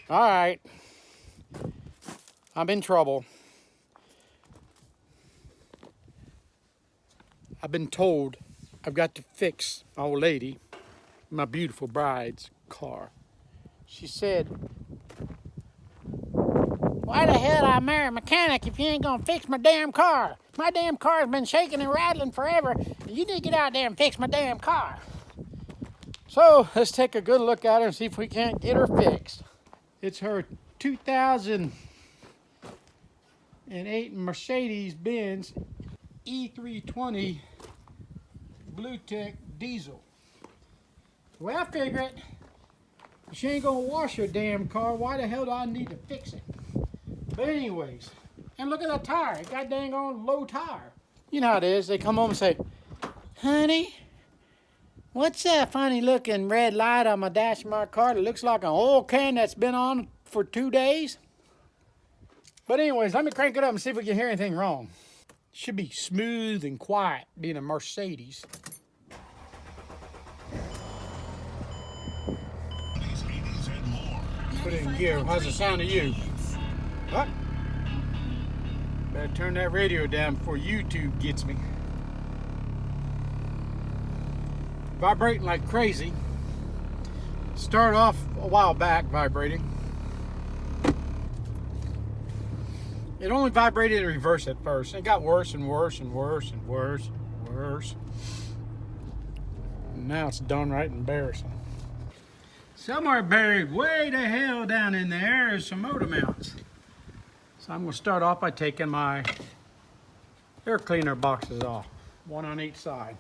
All right. I'm in trouble. I've been told I've got to fix my old lady, my beautiful bride's car. She said, why the hell I marry a mechanic if you ain't gonna fix my damn car? My damn car's been shaking and rattling forever. You need to get out there and fix my damn car. So let's take a good look at her and see if we can't get her fixed. It's her 2008 Mercedes-Benz E320 Bluetec diesel. Well, I figure it. If she ain't gonna wash her damn car, why the hell do I need to fix it? But anyways, and look at that tire. It got dang on low tire. You know how it is. They come home and say, honey, what's that funny looking red light on my dash of my car that looks like an oil can that's been on for 2 days? But anyways, let me crank it up and see if we can hear anything wrong. Should be smooth and quiet, being a Mercedes. Put it in gear. How's the sound of you? What? Better turn that radio down before YouTube gets me. Vibrating like crazy. Started off a while back vibrating. It only vibrated in reverse at first. It got worse and worse and worse and worse and worse. And now it's downright embarrassing. Somewhere buried way the hell down in there is some motor mounts. So I'm going to start off by taking my air cleaner boxes off. One on each side.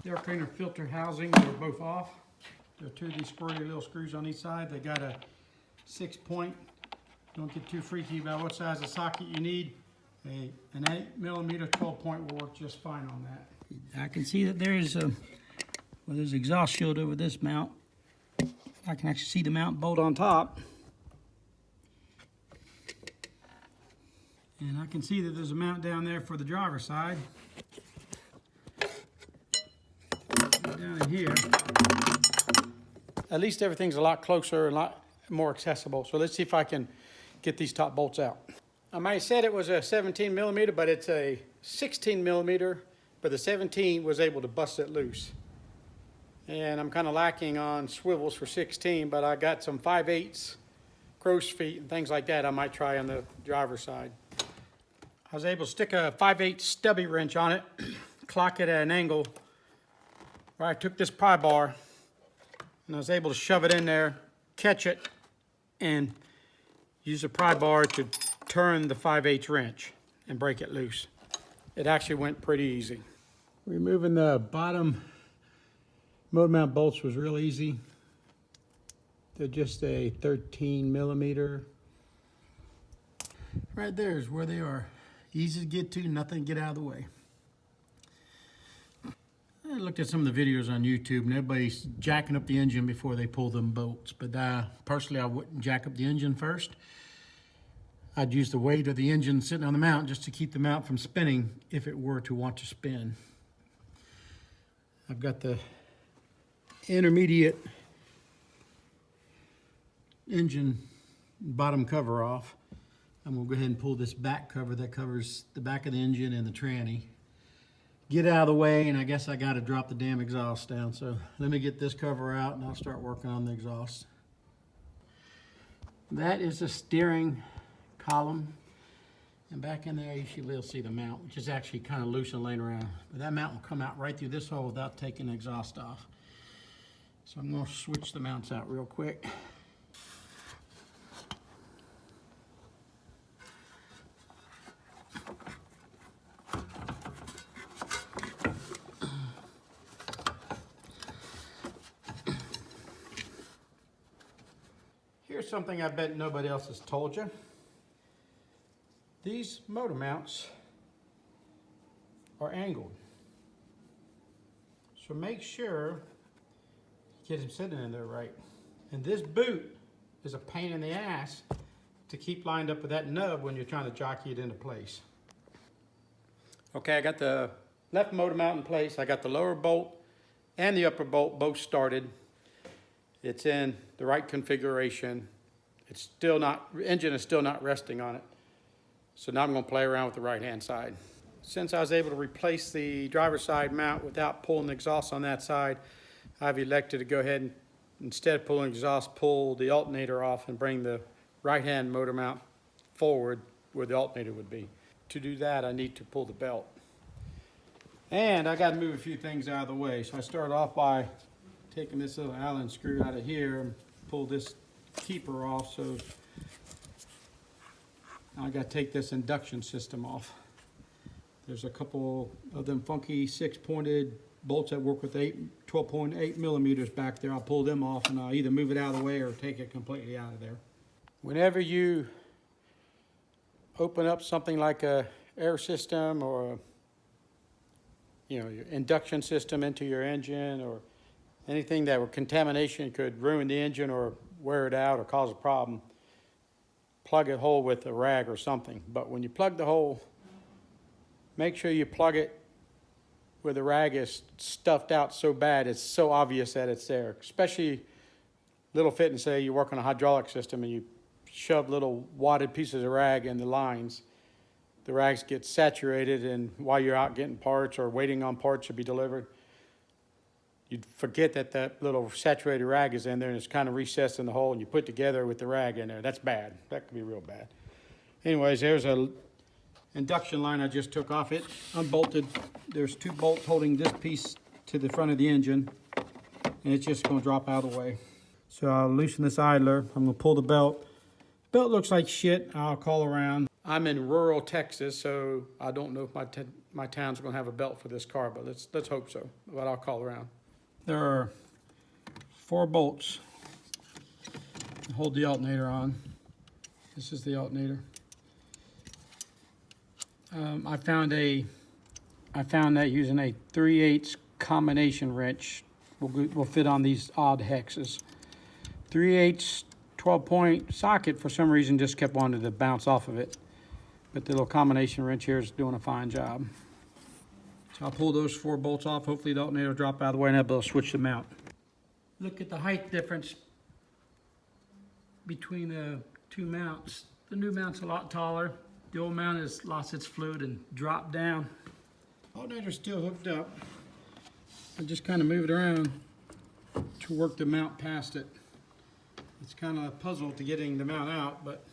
The air cleaner filter housings are both off. There are two of these squirrely little screws on each side. They got a 6-point. Don't get too freaky about what size of socket you need. An 8mm 12-point will work just fine on that. I can see that there's there's an exhaust shield over this mount. I can actually see the mount bolt on top. And I can see that there's a mount down there for the driver's side. Down in here. At least everything's a lot closer and a lot more accessible. So let's see if I can get these top bolts out. I might have said it was a 17mm, but it's a 16mm, but the 17 was able to bust it loose. And I'm kind of lacking on swivels for 16, but I got some 5/8 crow's feet and things like that I might try on the driver's side. I was able to stick a 5/8 stubby wrench on it, clock it at an angle where I took this pry bar and I was able to shove it in there, catch it, and use the pry bar to turn the 5/8 wrench and break it loose. It actually went pretty easy. Removing the bottom motor mount bolts was real easy. They're just a 13mm. Right there is where they are. Easy to get to, nothing to get out of the way. I looked at some of the videos on YouTube and everybody's jacking up the engine before they pull them bolts. But personally, I wouldn't jack up the engine first. I'd use the weight of the engine sitting on the mount just to keep the mount from spinning if it were to want to spin. I've got the intermediate engine bottom cover off. I'm going to go ahead and pull this back cover that covers the back of the engine and the tranny. Get out of the way, and I guess I got to drop the damn exhaust down. So let me get this cover out and I'll start working on the exhaust. That is the steering column. And back in there you should be able to see the mount, which is actually kind of loose and laying around. But that mount will come out right through this hole without taking the exhaust off. So I'm going to switch the mounts out real quick. Here's something I bet nobody else has told you. These motor mounts are angled. So make sure you get them sitting in there right. And this boot is a pain in the ass to keep lined up with that nub when you're trying to jockey it into place. Okay, I got the left motor mount in place. I got the lower bolt and the upper bolt both started. It's in the right configuration. It's still not, engine is still not resting on it. So now I'm going to play around with the right-hand side. Since I was able to replace the driver's side mount without pulling the exhaust on that side, I've elected to go ahead and, instead of pulling exhaust, pull the alternator off and bring the right-hand motor mount forward where the alternator would be. To do that, I need to pull the belt. And I got to move a few things out of the way. So I start off by taking this little Allen screw out of here and pull this keeper off. So I got to take this induction system off. There's a couple of them funky 6-pointed bolts that work with 12.8 millimeters back there. I'll pull them off and I'll either move it out of the way or take it completely out of there. Whenever you open up something like a air system or your induction system into your engine, or anything that with contamination could ruin the engine or wear it out or cause a problem, plug a hole with a rag or something. But when you plug the hole, make sure you plug it where the rag is stuffed out so bad it's so obvious that it's there. Especially little fit and say you work on a hydraulic system and you shove little wadded pieces of rag in the lines. The rags get saturated, and while you're out getting parts or waiting on parts to be delivered, you'd forget that that little saturated rag is in there and it's kind of recessed in the hole, and you put together with the rag in there. That's bad. That could be real bad. Anyways, there's a induction line I just took off. It unbolted. There's 2 bolts holding this piece to the front of the engine, and it's just going to drop out of the way. So I'll loosen this idler. I'm going to pull the belt. The belt looks like shit. I'll call around. I'm in rural Texas, so I don't know if my town's going to have a belt for this car, but let's hope so. But I'll call around. There are 4 bolts to hold the alternator on. This is the alternator. I found that using a 3/8 combination wrench will fit on these odd hexes. 3/8 12-point socket for some reason just kept wanting to bounce off of it, but the little combination wrench here is doing a fine job. So I'll pull those 4 bolts off. Hopefully the alternator will drop out of the way and I'll be able to switch them out. Look at the height difference between the 2 mounts. The new mount's a lot taller. The old mount has lost its fluid and dropped down. Alternator's still hooked up. I just kind of move it around to work the mount past it. It's kind of a puzzle to getting the mount out, but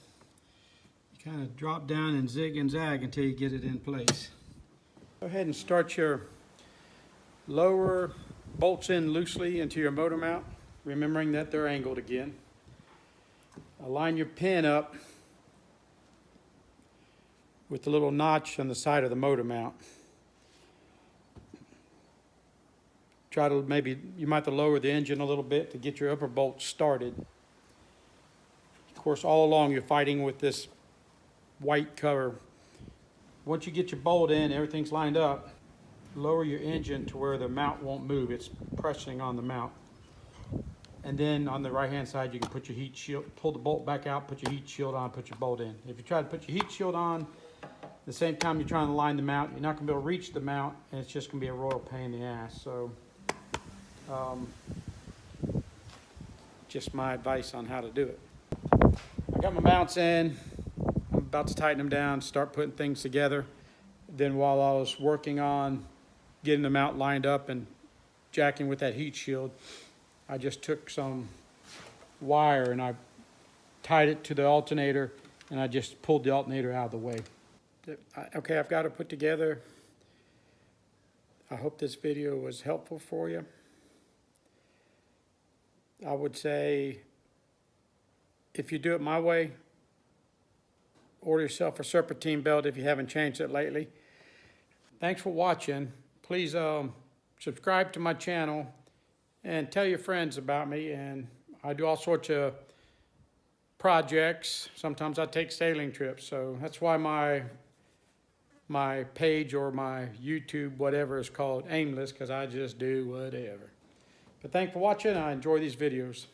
you kind of drop down and zig and zag until you get it in place. Go ahead and start your lower bolts in loosely into your motor mount, remembering that they're angled again. Align your pin up with the little notch on the side of the motor mount. Try to you might have to lower the engine a little bit to get your upper bolt started. Of course, all along you're fighting with this white cover. Once you get your bolt in, everything's lined up, lower your engine to where the mount won't move. It's pressing on the mount. And then on the right-hand side, you can put your heat shield, pull the bolt back out, put your heat shield on, put your bolt in. If you try to put your heat shield on at the same time you're trying to line the mount, you're not going to be able to reach the mount, and it's just going to be a royal pain in the ass. So just my advice on how to do it. I got my mounts in. I'm about to tighten them down, start putting things together. Then while I was working on getting the mount lined up and jacking with that heat shield, I just took some wire and I tied it to the alternator, and I just pulled the alternator out of the way. Okay, I've got it put together. I hope this video was helpful for you. I would say, if you do it my way, order yourself a serpentine belt if you haven't changed it lately. Thanks for watching. Please subscribe to my channel and tell your friends about me. And I do all sorts of projects. Sometimes I take sailing trips, so that's why my page or my YouTube, whatever, is called Aimless, because I just do whatever. But thanks for watching. I enjoy these videos.